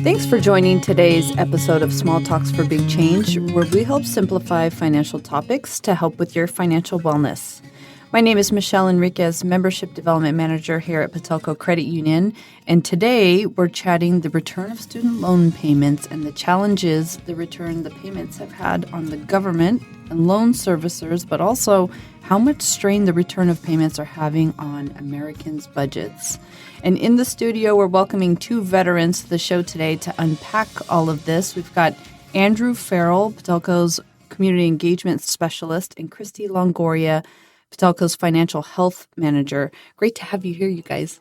Thanks for joining today's episode of Small Talks for Big Change, where we help simplify financial topics to help with your financial wellness. My name is Michelle Enriquez, Membership Development Manager here at Patelco Credit Union, and today we're chatting the return of student loan payments and the challenges the payments have had on the government and loan servicers, but also how much strain the return of payments are having on Americans' budgets. And in the studio, we're welcoming two veterans to the show today to unpack all of this. We've got Andrew Farrell, Patelco's Community Engagement Specialist, and Christy Longoria, Patelco's Financial Health Manager. Great to have you here, you guys.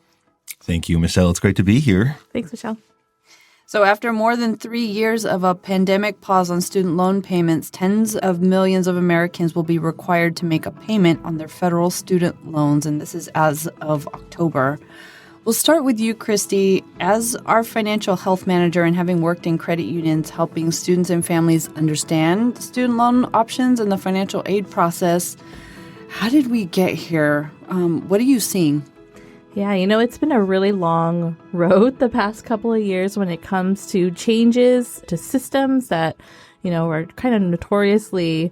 Thank you, Michelle. It's great to be here. Thanks, Michelle. So after more than 3 years of a pandemic pause on student loan payments, tens of millions of Americans will be required to make a payment on their federal student loans, and this is as of October. We'll start with you, Christy. As our financial health manager and having worked in credit unions helping students and families understand student loan options and the financial aid process, how did we get here? What are you seeing? Yeah, it's been a really long road the past couple of years when it comes to changes to systems that, are kind of notoriously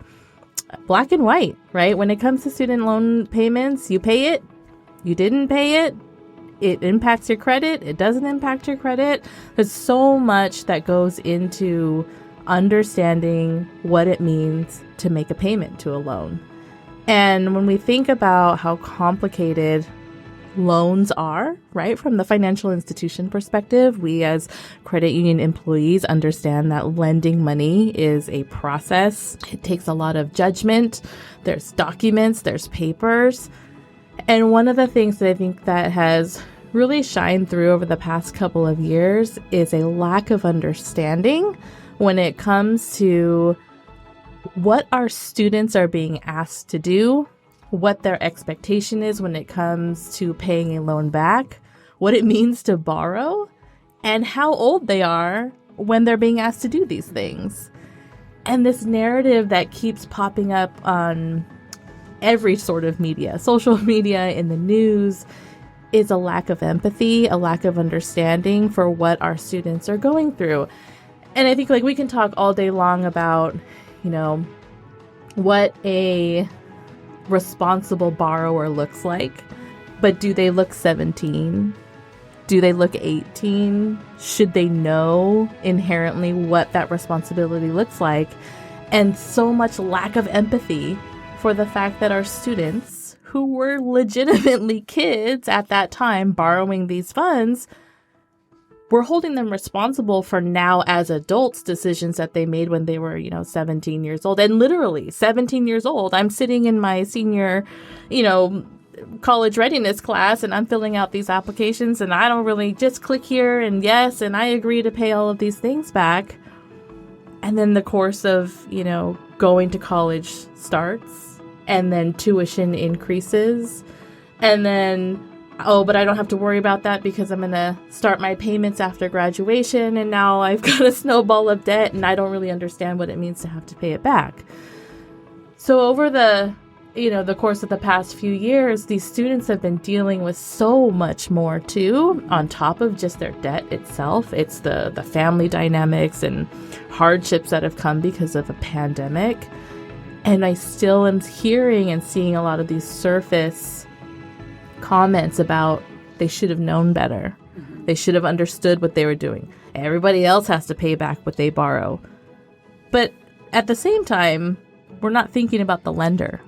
black and white, right? When it comes to student loan payments, you pay it, you didn't pay it, it impacts your credit, it doesn't impact your credit. There's so much that goes into understanding what it means to make a payment to a loan. And when we think about how complicated loans are, right, from the financial institution perspective, we as credit union employees understand that lending money is a process. It takes a lot of judgment. There's documents, there's papers. And one of the things that I think that has really shined through over the past couple of years is a lack of understanding when it comes to what our students are being asked to do, what their expectation is when it comes to paying a loan back, what it means to borrow, and how old they are when they're being asked to do these things. And this narrative that keeps popping up on every sort of media, social media, in the news, is a lack of empathy, a lack of understanding for what our students are going through. And I think we can talk all day long about, what a responsible borrower looks like, but do they look 17? Do they look 18? Should they know inherently what that responsibility looks like? And so much lack of empathy for the fact that our students, who were legitimately kids at that time borrowing these funds, we're holding them responsible for now as adults decisions that they made when they were, 17 years old. And literally 17 years old, I'm sitting in my senior, college readiness class, and I'm filling out these applications, and I don't really just click here and yes, and I agree to pay all of these things back. And then the course of, going to college starts, and then tuition increases, and then but I don't have to worry about that because I'm going to start my payments after graduation, and now I've got a snowball of debt, and I don't really understand what it means to have to pay it back. So over the course of the past few years, these students have been dealing with so much more too, on top of just their debt itself. It's the family dynamics and hardships that have come because of a pandemic. And I still am hearing and seeing a lot of these surface comments about they should have known better. Mm-hmm. They should have understood what they were doing. Everybody else has to pay back what they borrow. But at the same time, we're not thinking about the lender.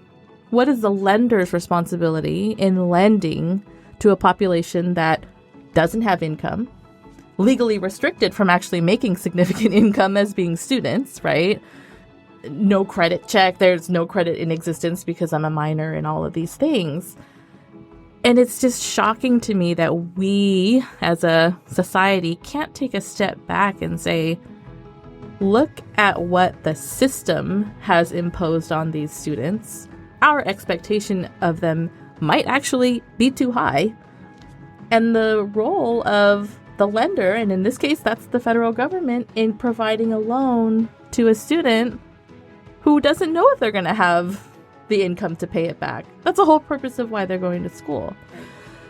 What is the lender's responsibility in lending to a population that doesn't have income, legally restricted from actually making significant income as being students, right? No credit check. There's no credit in existence because I'm a minor and all of these things. And it's just shocking to me that we, as a society, can't take a step back and say, look at what the system has imposed on these students. Our expectation of them might actually be too high. And the role of the lender, and in this case, that's the federal government, in providing a loan to a student who doesn't know if they're going to have the income to pay it back. That's the whole purpose of why they're going to school.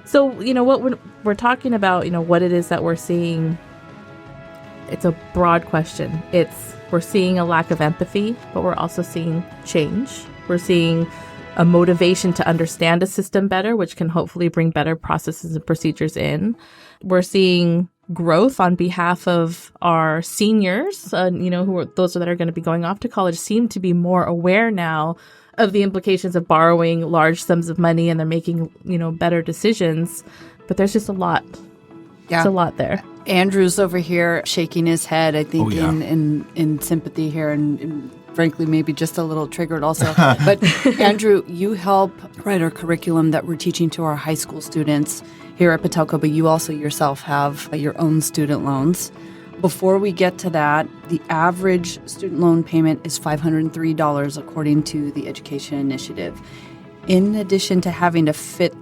So, what we're talking about, what it is that we're seeing It's a broad question. We're seeing a lack of empathy, but we're also seeing change. We're seeing a motivation to understand a system better, which can hopefully bring better processes and procedures in. We're seeing growth on behalf of our seniors, who are those that are going to be going off to college, seem to be more aware now of the implications of borrowing large sums of money, and they're making, better decisions. But there's just a lot. Yeah. It's a lot there. Andrew's over here shaking his head, I think, Oh, yeah. in sympathy here, and frankly, maybe just a little triggered also. But Andrew, you help write our curriculum that we're teaching to our high school students here at Patelco, but you also yourself have your own student loans. Before we get to that, the average student loan payment is $503 according to the Education Initiative. In addition to having to fit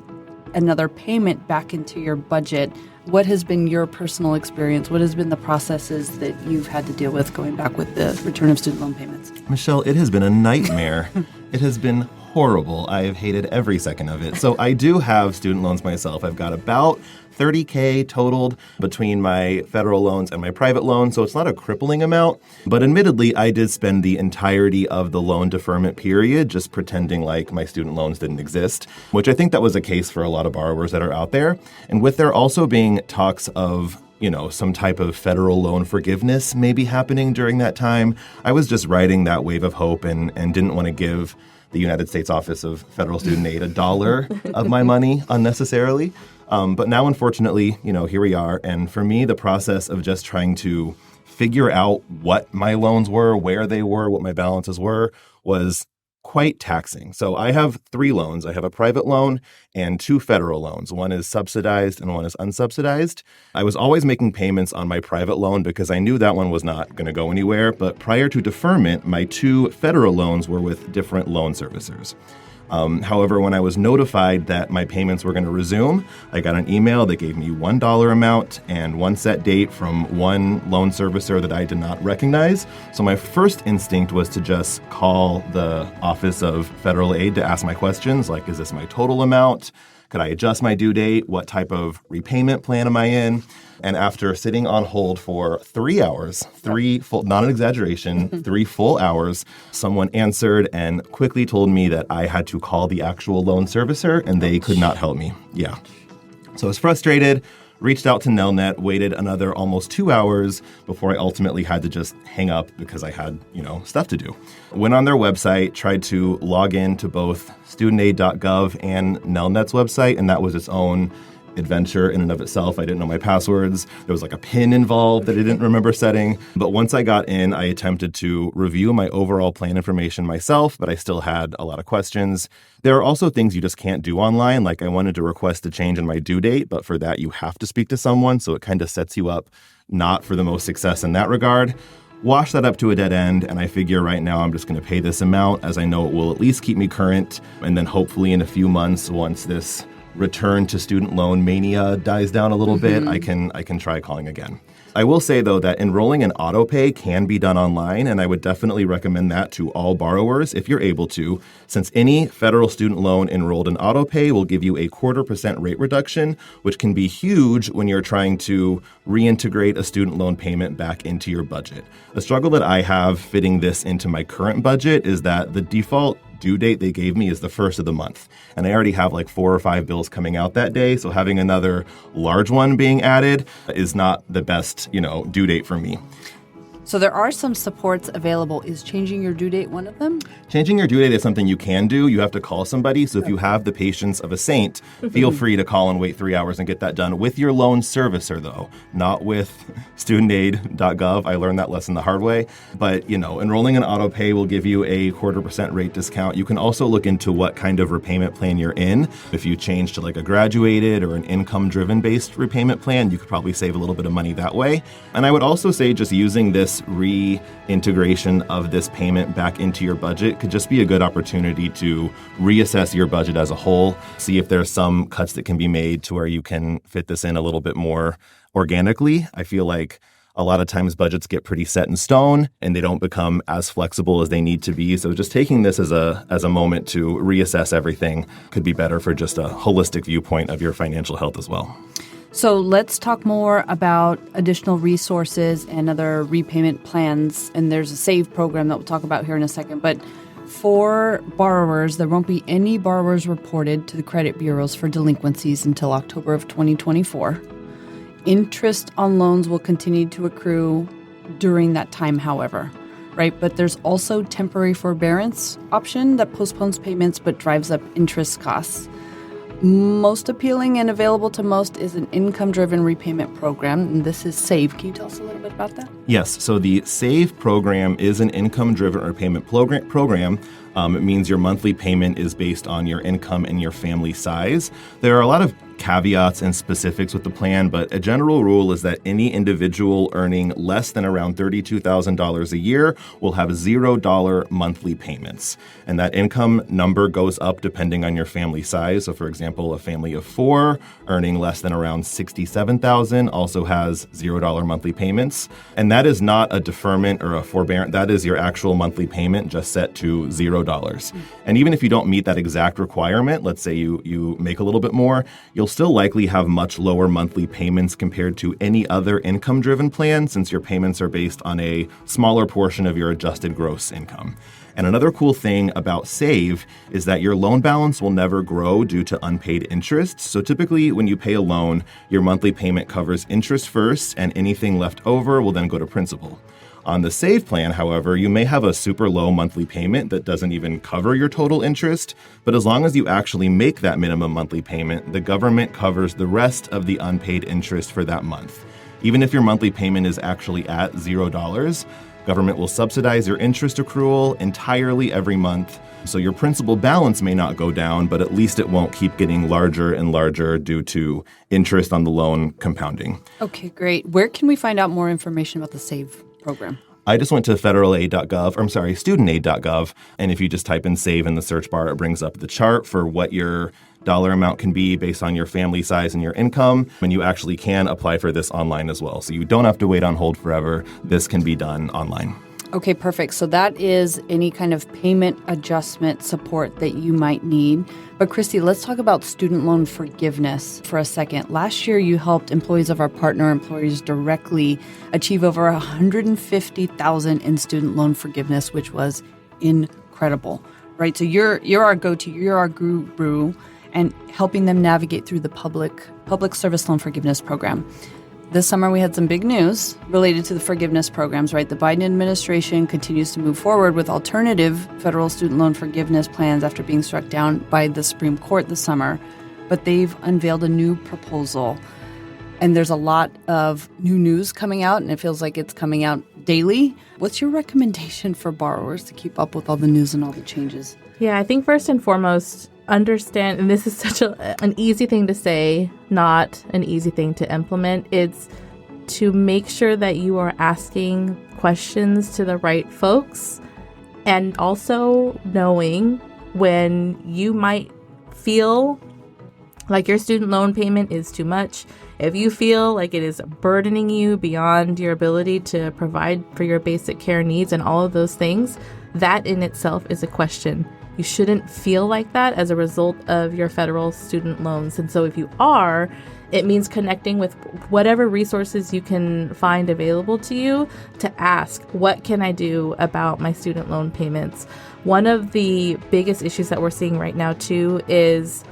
another payment back into your budget, what has been your personal experience? What has been the processes that you've had to deal with going back with the return of student loan payments? Michelle, it has been a nightmare. It has been horrible. I have hated every second of it. So I do have student loans myself. I've got about $30K totaled between my federal loans and my private loans, so it's not a crippling amount. But admittedly, I did spend the entirety of the loan deferment period just pretending like my student loans didn't exist, which I think that was a case for a lot of borrowers that are out there. And with there also being talks of some type of federal loan forgiveness maybe happening during that time, I was just riding that wave of hope and didn't want to give the United States Office of Federal Student Aid $1 of my money unnecessarily. But now, unfortunately, here we are. And for me, the process of just trying to figure out what my loans were, where they were, what my balances were, was quite taxing. So I have 3 loans. I have a private loan and 2 federal loans. One is subsidized and one is unsubsidized. I was always making payments on my private loan because I knew that one was not going to go anywhere. But prior to deferment, my 2 federal loans were with different loan servicers. However, when I was notified that my payments were going to resume, I got an email that gave me $1 amount and one set date from one loan servicer that I did not recognize. So my first instinct was to just call the Office of Federal Aid to ask my questions, like, is this my total amount? Could I adjust my due date? What type of repayment plan am I in? And after sitting on hold for 3 hours, 3 full, not an exaggeration, 3 full hours, someone answered and quickly told me that I had to call the actual loan servicer and they could not help me. Yeah. So I was frustrated, reached out to Nelnet, waited another almost 2 hours before I ultimately had to just hang up because I had, stuff to do. Went on their website, tried to log in to both studentaid.gov and Nelnet's website, and that was its own adventure in and of itself. I didn't know my passwords. There was like a PIN involved that I didn't remember setting. But once I got in, I attempted to review my overall plan information myself, but I still had a lot of questions. There are also things you just can't do online. Like I wanted to request a change in my due date, but for that you have to speak to someone. So it kind of sets you up not for the most success in that regard. Wash that up to a dead end, and I figure right now I'm just going to pay this amount as I know it will at least keep me current. And then hopefully in a few months, once this return to student loan mania dies down a little bit, I can try calling again. I will say, though, that enrolling in autopay can be done online, and I would definitely recommend that to all borrowers if you're able to, since any federal student loan enrolled in autopay will give you a 0.25% rate reduction, which can be huge when you're trying to reintegrate a student loan payment back into your budget. The struggle that I have fitting this into my current budget is that the default due date they gave me is the first of the month. And I already have like 4 or 5 bills coming out that day. So having another large one being added is not the best, due date for me. So there are some supports available. Is changing your due date one of them? Changing your due date is something you can do. You have to call somebody. So if you have the patience of a saint, feel free to call and wait 3 hours and get that done with your loan servicer, though, not with studentaid.gov. I learned that lesson the hard way. But, enrolling in autopay will give you a 0.25% rate discount. You can also look into what kind of repayment plan you're in. If you change to like a graduated or an income-driven based repayment plan, you could probably save a little bit of money that way. And I would also say just using this reintegration of this payment back into your budget could just be a good opportunity to reassess your budget as a whole, see if there's some cuts that can be made to where you can fit this in a little bit more organically. I feel like a lot of times budgets get pretty set in stone and they don't become as flexible as they need to be. So just taking this as a moment to reassess everything could be better for just a holistic viewpoint of your financial health as well. So let's talk more about additional resources and other repayment plans. And there's a SAVE program that we'll talk about here in a second. But for borrowers, there won't be any borrowers reported to the credit bureaus for delinquencies until October of 2024. Interest on loans will continue to accrue during that time, however, right? But there's also temporary forbearance option that postpones payments but drives up interest costs. Most appealing and available to most is an income-driven repayment program, and this is SAVE. Can you tell us a little bit about that? Yes, so the SAVE program is an income-driven repayment program. It means your monthly payment is based on your income and your family size. There are a lot of caveats and specifics with the plan, but a general rule is that any individual earning less than around $32,000 a year will have $0 monthly payments. And that income number goes up depending on your family size. So for example, a family of 4 earning less than around $67,000 also has $0 monthly payments. And that is not a deferment or a forbearance. That is your actual monthly payment just set to $0. And even if you don't meet that exact requirement, let's say you make a little bit more, you'll still likely have much lower monthly payments compared to any other income-driven plan since your payments are based on a smaller portion of your adjusted gross income. And another cool thing about SAVE is that your loan balance will never grow due to unpaid interest. So typically when you pay a loan, your monthly payment covers interest first, and anything left over will then go to principal. On the SAVE plan, however, you may have a super low monthly payment that doesn't even cover your total interest, but as long as you actually make that minimum monthly payment, the government covers the rest of the unpaid interest for that month. Even if your monthly payment is actually at $0, government will subsidize your interest accrual entirely every month, so your principal balance may not go down, but at least it won't keep getting larger and larger due to interest on the loan compounding. Okay, great. Where can we find out more information about the SAVE program? I just went to studentaid.gov, and if you just type in SAVE in the search bar, it brings up the chart for what your dollar amount can be based on your family size and your income, and you actually can apply for this online as well. So you don't have to wait on hold forever. This can be done online. Okay, perfect. So that is any kind of payment adjustment support that you might need. But Christy, let's talk about student loan forgiveness for a second. Last year, you helped employees of our partner employers directly achieve over $150,000 in student loan forgiveness, which was incredible, right? So you're our go-to, you're our guru, and helping them navigate through the public service loan forgiveness program. This summer, we had some big news related to the forgiveness programs, right? The Biden administration continues to move forward with alternative federal student loan forgiveness plans after being struck down by the Supreme Court this summer. But they've unveiled a new proposal. And there's a lot of new news coming out, and it feels like it's coming out daily. What's your recommendation for borrowers to keep up with all the news and all the changes? Yeah, I think first and foremost, understand, and this is such an easy thing to say, not an easy thing to implement. It's to make sure that you are asking questions to the right folks, and also knowing when you might feel like your student loan payment is too much. If you feel like it is burdening you beyond your ability to provide for your basic care needs and all of those things, that in itself is a question. You shouldn't feel like that as a result of your federal student loans. And so if you are, it means connecting with whatever resources you can find available to you to ask, what can I do about my student loan payments? One of the biggest issues that we're seeing right now, too, is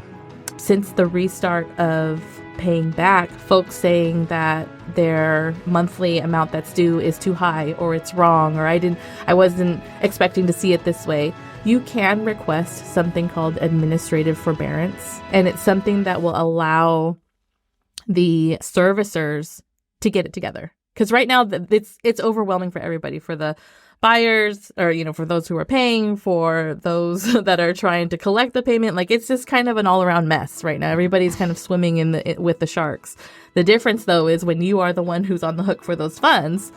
since the restart of paying back, folks saying that their monthly amount that's due is too high, or it's wrong, or I wasn't expecting to see it this way. You can request something called administrative forbearance, and it's something that will allow the servicers to get it together. Because right now it's overwhelming for everybody, for the buyers, or for those who are paying, for those that are trying to collect the payment. Like, it's just kind of an all-around mess right now. Everybody's kind of swimming with the sharks. The difference, though, is when you are the one who's on the hook for those funds,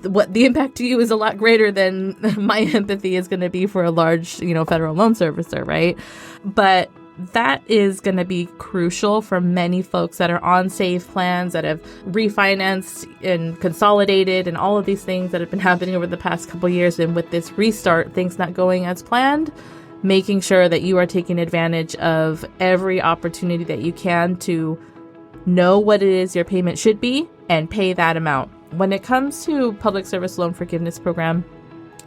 what the impact to you is a lot greater than my empathy is going to be for a large, federal loan servicer, right? But that is going to be crucial for many folks that are on SAVE plans, that have refinanced and consolidated and all of these things that have been happening over the past couple of years. And with this restart, things not going as planned, making sure that you are taking advantage of every opportunity that you can to know what it is your payment should be and pay that amount. When it comes to public service loan forgiveness program,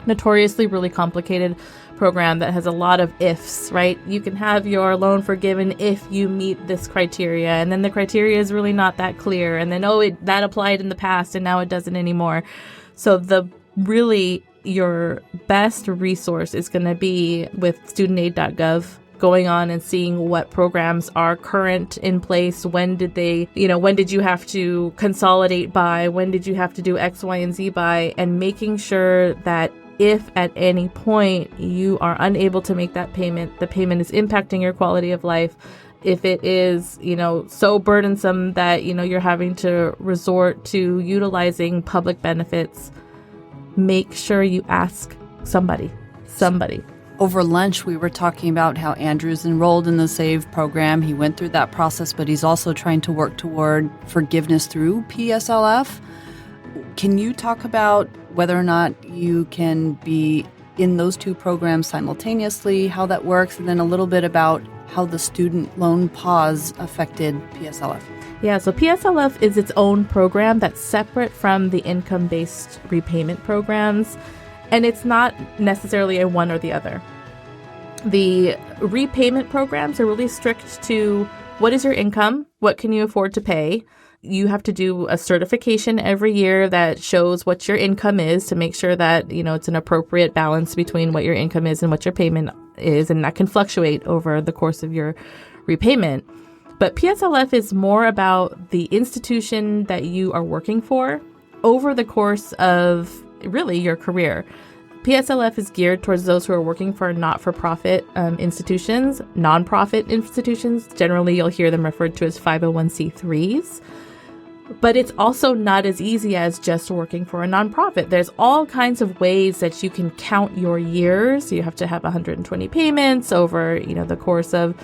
notoriously really complicated program that has a lot of ifs, right? You can have your loan forgiven if you meet this criteria, and then the criteria is really not that clear, and then that applied in the past and now it doesn't anymore. So your best resource is going to be with studentaid.gov, going on and seeing what programs are current in place. When did you have to consolidate by? When did you have to do X, Y, and Z by? And making sure that if at any point you are unable to make that payment, the payment is impacting your quality of life. If it is, so burdensome that, you're having to resort to utilizing public benefits, make sure you ask somebody. Over lunch, we were talking about how Andrew's enrolled in the SAVE program. He went through that process, but he's also trying to work toward forgiveness through PSLF. Can you talk about whether or not you can be in those two programs simultaneously, how that works, and then a little bit about how the student loan pause affected PSLF? Yeah, so PSLF is its own program that's separate from the income-based repayment programs, and it's not necessarily a one or the other. The repayment programs are really strict to what is your income, what can you afford to pay. You have to do a certification every year that shows what your income is to make sure that, it's an appropriate balance between what your income is and what your payment is, and that can fluctuate over the course of your repayment. But PSLF is more about the institution that you are working for over the course of really your career. PSLF is geared towards those who are working for not-for-profit institutions, nonprofit institutions. Generally, you'll hear them referred to as 501c3s. But it's also not as easy as just working for a nonprofit. There's all kinds of ways that you can count your years. You have to have 120 payments over, the course of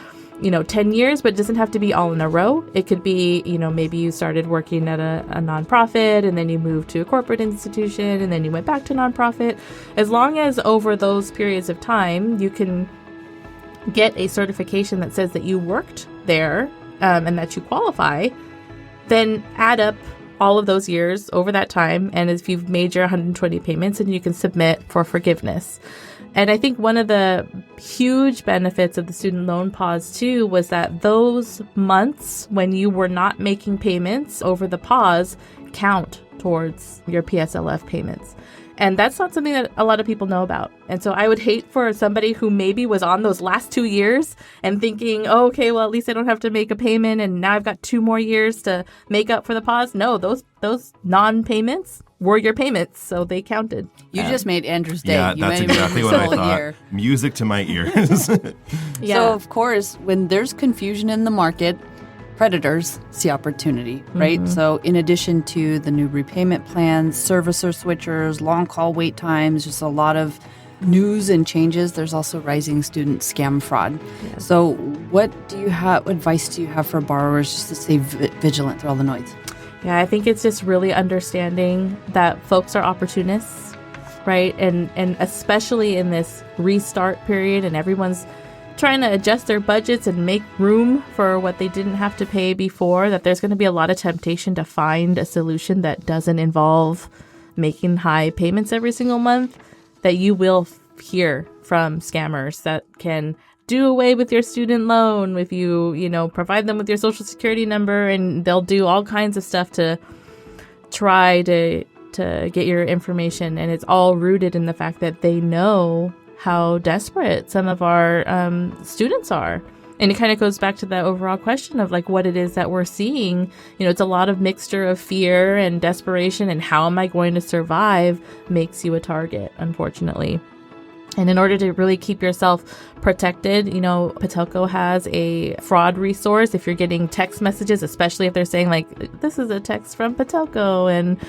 10 years, but it doesn't have to be all in a row. It could be, maybe you started working at a nonprofit and then you moved to a corporate institution and then you went back to nonprofit. As long as over those periods of time, you can get a certification that says that you worked there and that you qualify, then add up all of those years over that time. And if you've made your 120 payments, and you can submit for forgiveness. And I think one of the huge benefits of the student loan pause, too, was that those months when you were not making payments over the pause count towards your PSLF payments. And that's not something that a lot of people know about. And so I would hate for somebody who maybe was on those last 2 years and thinking, oh, okay, well, at least I don't have to make a payment and now I've got 2 more years to make up for the pause. No, those non-payments were your payments, so they counted. You just made Andrew's day. Yeah, that's exactly what I thought. Year. Music to my ears. Yeah. So, of course, when there's confusion in the market, predators see opportunity, right? Mm-hmm. So in addition to the new repayment plans, servicer switchers, long call wait times, just a lot of news and changes, there's also rising student scam fraud. Yeah. So what advice do you have for borrowers just to stay vigilant through all the noise? Yeah, I think it's just really understanding that folks are opportunists, right? And especially in this restart period and everyone's trying to adjust their budgets and make room for what they didn't have to pay before, that there's going to be a lot of temptation to find a solution that doesn't involve making high payments every single month, that you will hear from scammers that can do away with your student loan if you provide them with your social security number, and they'll do all kinds of stuff to try to get your information. And it's all rooted in the fact that they know how desperate some of our students are. And it kind of goes back to that overall question of like what it is that we're seeing. It's a lot of mixture of fear and desperation, and how am I going to survive makes you a target, unfortunately. And in order to really keep yourself protected, Patelco has a fraud resource. If you're getting text messages, especially if they're saying like, this is a text from Patelco and,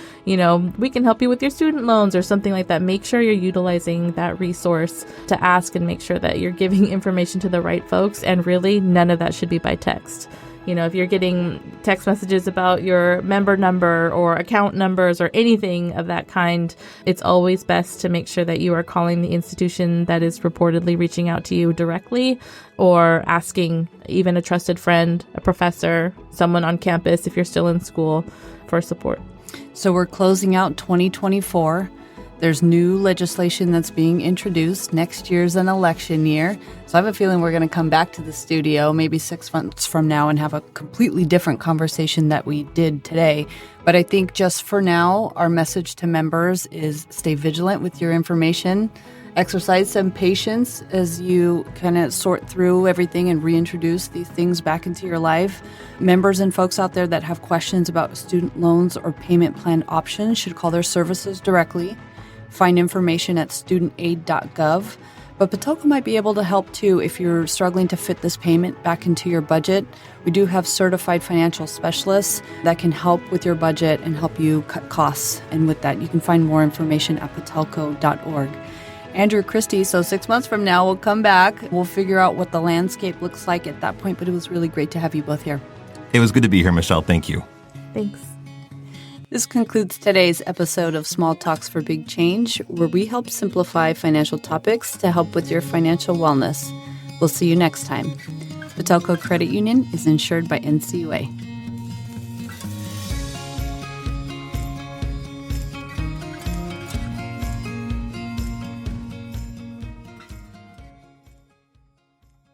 we can help you with your student loans or something like that, make sure you're utilizing that resource to ask and make sure that you're giving information to the right folks. And really, none of that should be by text. If you're getting text messages about your member number or account numbers or anything of that kind, it's always best to make sure that you are calling the institution that is reportedly reaching out to you directly, or asking even a trusted friend, a professor, someone on campus if you're still in school, for support. So we're closing out 2024. There's new legislation that's being introduced. Next year's an election year. So I have a feeling we're going to come back to the studio maybe 6 months from now and have a completely different conversation that we did today. But I think just for now, our message to members is stay vigilant with your information. Exercise some patience as you kind of sort through everything and reintroduce these things back into your life. Members and folks out there that have questions about student loans or payment plan options should call their services directly. Find information at studentaid.gov. But Patelco might be able to help too if you're struggling to fit this payment back into your budget. We do have certified financial specialists that can help with your budget and help you cut costs. And with that, you can find more information at patelco.org. Andrew, Christy, so 6 months from now, we'll come back. We'll figure out what the landscape looks like at that point, but it was really great to have you both here. It was good to be here, Michelle. Thank you. Thanks. This concludes today's episode of Small Talks for Big Change, where we help simplify financial topics to help with your financial wellness. We'll see you next time. Patelco Credit Union is insured by NCUA.